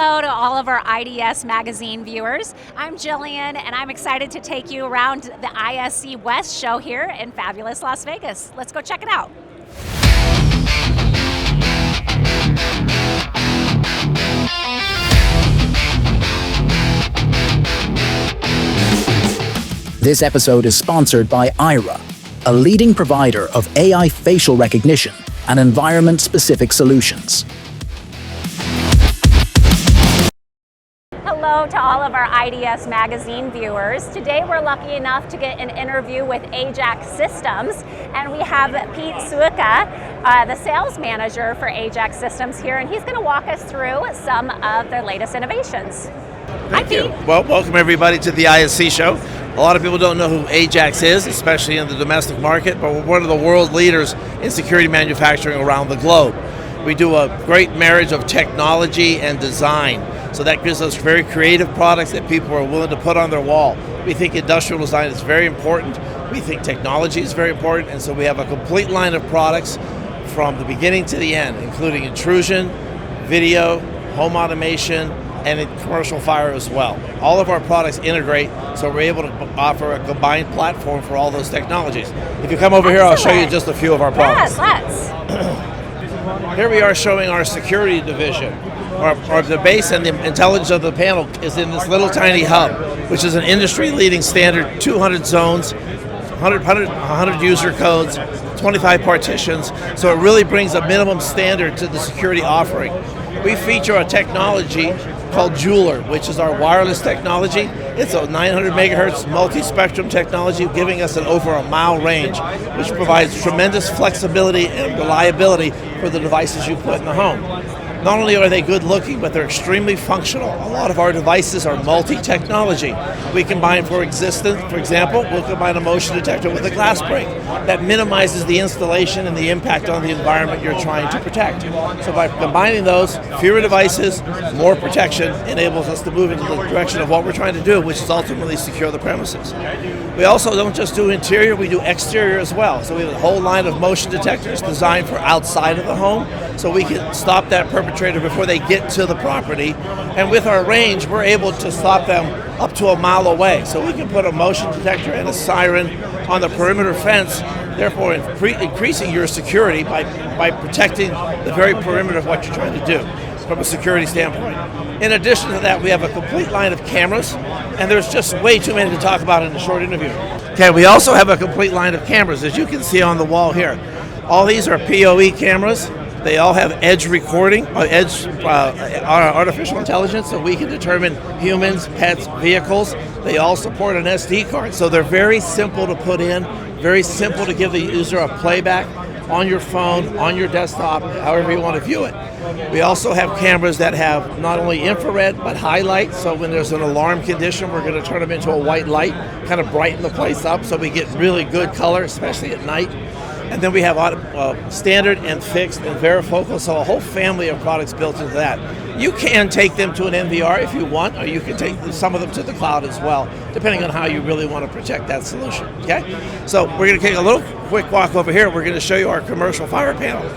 hello to all of our IDS magazine viewers. I'm Jillian, and I'm excited to take you around the ISC West show here in fabulous Las Vegas. Let's go check it out. This episode is sponsored by Aira, a leading provider of AI facial recognition and environment-specific solutions. Hello to all of our IDS magazine viewers. Today we're lucky enough to get an interview with AJAX Systems, and we have Pete Suica, the sales manager for AJAX Systems here, and he's going to walk us through some of their latest innovations. Thank you. Well, welcome everybody to the ISC show. A lot of people don't know who AJAX is, especially in the domestic market, but we're one of the world leaders in security manufacturing around the globe. We do a great marriage of technology and design, so that gives us very creative products that people are willing to put on their wall. We think industrial design is very important. We think technology is very important, and so we have a complete line of products from the beginning to the end, including intrusion, video, home automation, and in commercial fire as well. All of our products integrate, so we're able to offer a combined platform for all those technologies. If you come over here, I'll show you just a few of our products. Yes, let's. Here we are showing our security division. The base and the intelligence of the panel is in this little tiny hub, which is an industry-leading standard, 200 zones, 100 user codes, 25 partitions, so it really brings a minimum standard to the security offering. We feature a technology called Jeweler, which is our wireless technology. It's a 900 megahertz multi-spectrum technology, giving us an over a mile range, which provides tremendous flexibility and reliability for the devices you put in the home. Not only are they good looking, but they're extremely functional. A lot of our devices are multi-technology. We combine, for example, we'll combine a motion detector with a glass break. That minimizes the installation and the impact on the environment you're trying to protect. So by combining those, fewer devices, more protection enables us to move into the direction of what we're trying to do, which is ultimately secure the premises. We also don't just do interior, we do exterior as well. So we have a whole line of motion detectors designed for outside of the home, so we can stop that perpetrator before they get to the property. And with our range, we're able to stop them up to a mile away. So we can put a motion detector and a siren on the perimeter fence, therefore increasing your security by protecting the very perimeter of what you're trying to do from a security standpoint. In addition to that, we have a complete line of cameras, and there's just way too many to talk about in a short interview. Okay, we also have a complete line of cameras, as you can see on the wall here. All these are PoE cameras. They all have edge recording, artificial intelligence, so we can determine humans, pets, vehicles. They all support an SD card, so they're very simple to put in, very simple to give the user a playback on your phone, on your desktop, however you want to view it. We also have cameras that have not only infrared, but highlight, so when there's an alarm condition, we're going to turn them into a white light, kind of brighten the place up so we get really good color, especially at night. And then we have standard and fixed and varifocal, so a whole family of products built into that. You can take them to an NVR if you want, or you can take some of them to the cloud as well, depending on how you really want to protect that solution, okay? So we're going to take a little quick walk over here. We're going to show you our commercial fire panel.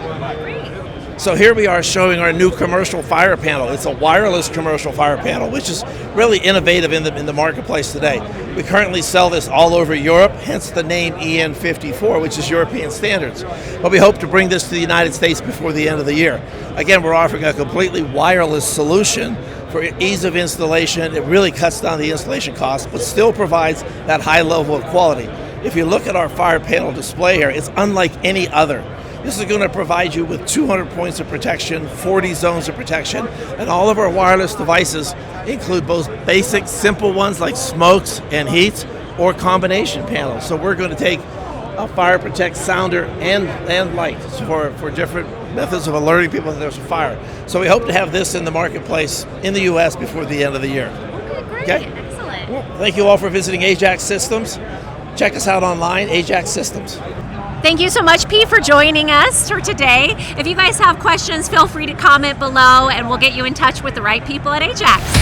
So here we are showing our new commercial fire panel. It's a wireless commercial fire panel, which is really innovative in the marketplace today. We currently sell this all over Europe, hence the name EN54, which is European standards. But we hope to bring this to the United States before the end of the year. Again, we're offering a completely wireless solution for ease of installation. It really cuts down the installation costs, but still provides that high level of quality. If you look at our fire panel display here, it's unlike any other. This is going to provide you with 200 points of protection, 40 zones of protection, and all of our wireless devices include both basic, simple ones like smokes and heats, or combination panels. So we're going to take a fire protect sounder and lights for different methods of alerting people that there's a fire. So we hope to have this in the marketplace in the U.S. before the end of the year. Okay, great. Okay? Excellent. Well, thank you all for visiting AJAX Systems. Check us out online, AJAX Systems. Thank you so much, Pete, for joining us for today. If you guys have questions, feel free to comment below, and we'll get you in touch with the right people at AJAX.